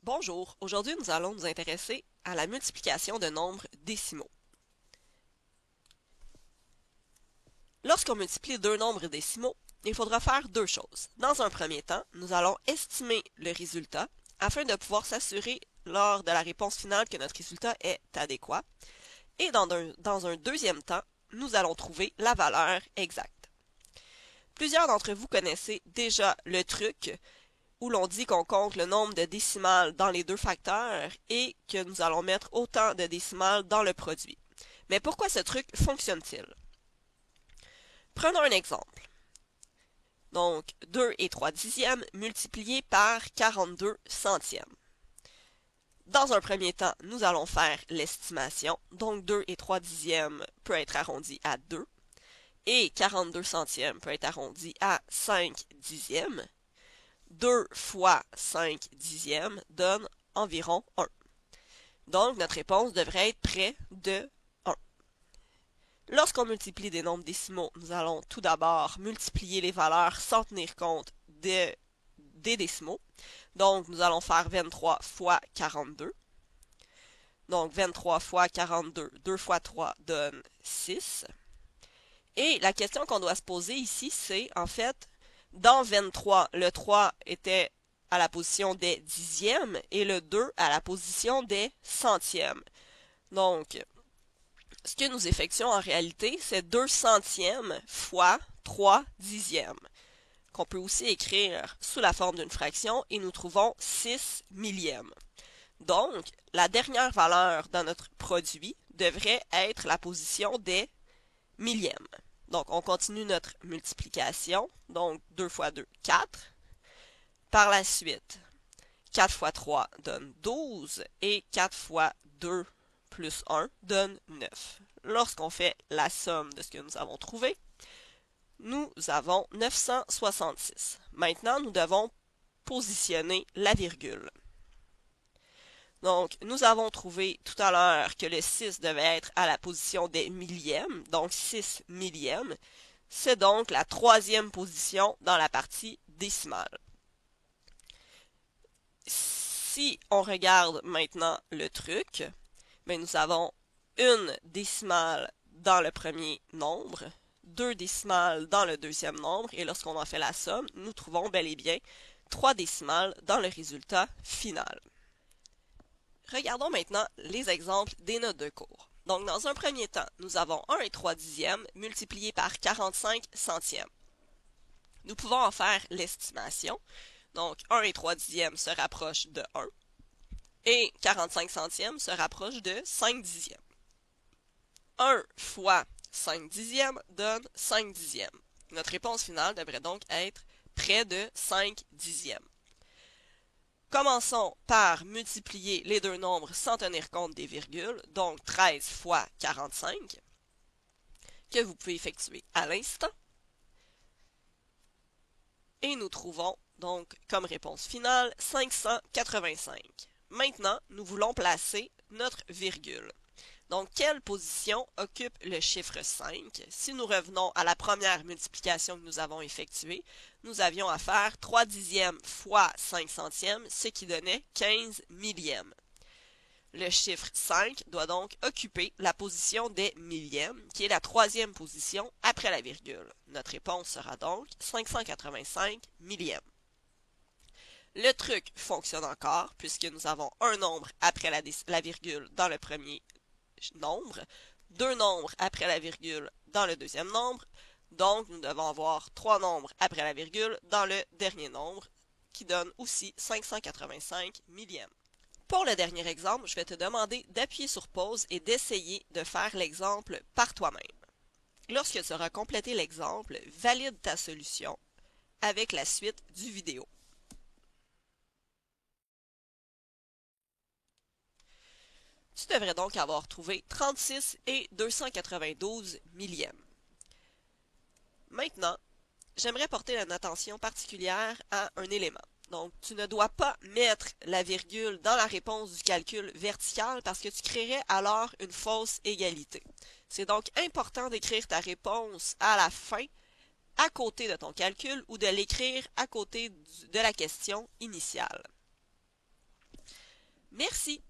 Bonjour, aujourd'hui nous allons nous intéresser à la multiplication de nombres décimaux. Lorsqu'on multiplie deux nombres décimaux, il faudra faire deux choses. Dans un premier temps, nous allons estimer le résultat afin de pouvoir s'assurer lors de la réponse finale que notre résultat est adéquat. Et dans un deuxième temps, nous allons trouver la valeur exacte. Plusieurs d'entre vous connaissez déjà le truc où l'on dit qu'on compte le nombre de décimales dans les deux facteurs et que nous allons mettre autant de décimales dans le produit. Mais pourquoi ce truc fonctionne-t-il? Prenons un exemple. Donc, 2 et 3 dixièmes multipliés par 42 centièmes. Dans un premier temps, nous allons faire l'estimation. Donc, 2 et 3 dixièmes peut être arrondi à 2. Et 42 centièmes peut être arrondi à 5 dixièmes. 2 fois 5 dixièmes donne environ 1. Donc, notre réponse devrait être près de 1. Lorsqu'on multiplie des nombres décimaux, nous allons tout d'abord multiplier les valeurs sans tenir compte des décimaux. Donc, nous allons faire 23 fois 42. Donc, 23 fois 42, 2 fois 3 donne 6. Et la question qu'on doit se poser ici, c'est, en fait, dans 23, le 3 était à la position des dixièmes et le 2 à la position des centièmes. Donc, ce que nous effectuons en réalité, c'est 2 centièmes fois 3 dixièmes, qu'on peut aussi écrire sous la forme d'une fraction, et nous trouvons 6 millièmes. Donc, la dernière valeur dans notre produit devrait être la position des millièmes. Donc, on continue notre multiplication. Donc, 2 fois 2, 4. Par la suite, 4 fois 3 donne 12 et 4 fois 2 plus 1 donne 9. Lorsqu'on fait la somme de ce que nous avons trouvé, nous avons 966. Maintenant, nous devons positionner la virgule. Donc, nous avons trouvé tout à l'heure que le 6 devait être à la position des millièmes, donc 6 millièmes. C'est donc la troisième position dans la partie décimale. Si on regarde maintenant le truc, bien, nous avons une décimale dans le premier nombre, deux décimales dans le deuxième nombre, et lorsqu'on en fait la somme, nous trouvons bel et bien 3 décimales dans le résultat final. Regardons maintenant les exemples des notes de cours. Donc, dans un premier temps, nous avons 1 et 3 dixièmes multipliés par 45 centièmes. Nous pouvons en faire l'estimation. Donc, 1 et 3 dixièmes se rapprochent de 1 et 45 centièmes se rapprochent de 5 dixièmes. 1 fois 5 dixièmes donne 5 dixièmes. Notre réponse finale devrait donc être près de 5 dixièmes. Commençons par multiplier les deux nombres sans tenir compte des virgules, donc 13 fois 45, que vous pouvez effectuer à l'instant. Et nous trouvons donc comme réponse finale 585. Maintenant, nous voulons placer notre virgule. Donc, quelle position occupe le chiffre 5? Si nous revenons à la première multiplication que nous avons effectuée, nous avions à faire 3 dixièmes fois 5 centièmes, ce qui donnait 15 millièmes. Le chiffre 5 doit donc occuper la position des millièmes, qui est la troisième position après la virgule. Notre réponse sera donc 585 millièmes. Le truc fonctionne encore, puisque nous avons un nombre après la virgule dans le premier nombre, deux nombres après la virgule dans le deuxième nombre, donc nous devons avoir trois nombres après la virgule dans le dernier nombre, qui donne aussi 585 millièmes. Pour le dernier exemple, je vais te demander d'appuyer sur pause et d'essayer de faire l'exemple par toi-même. Lorsque tu auras complété l'exemple, valide ta solution avec la suite du vidéo. Tu devrais donc avoir trouvé 36 et 292 millièmes. Maintenant, j'aimerais porter une attention particulière à un élément. Donc, tu ne dois pas mettre la virgule dans la réponse du calcul vertical parce que tu créerais alors une fausse égalité. C'est donc important d'écrire ta réponse à la fin, à côté de ton calcul, ou de l'écrire à côté de la question initiale. Merci!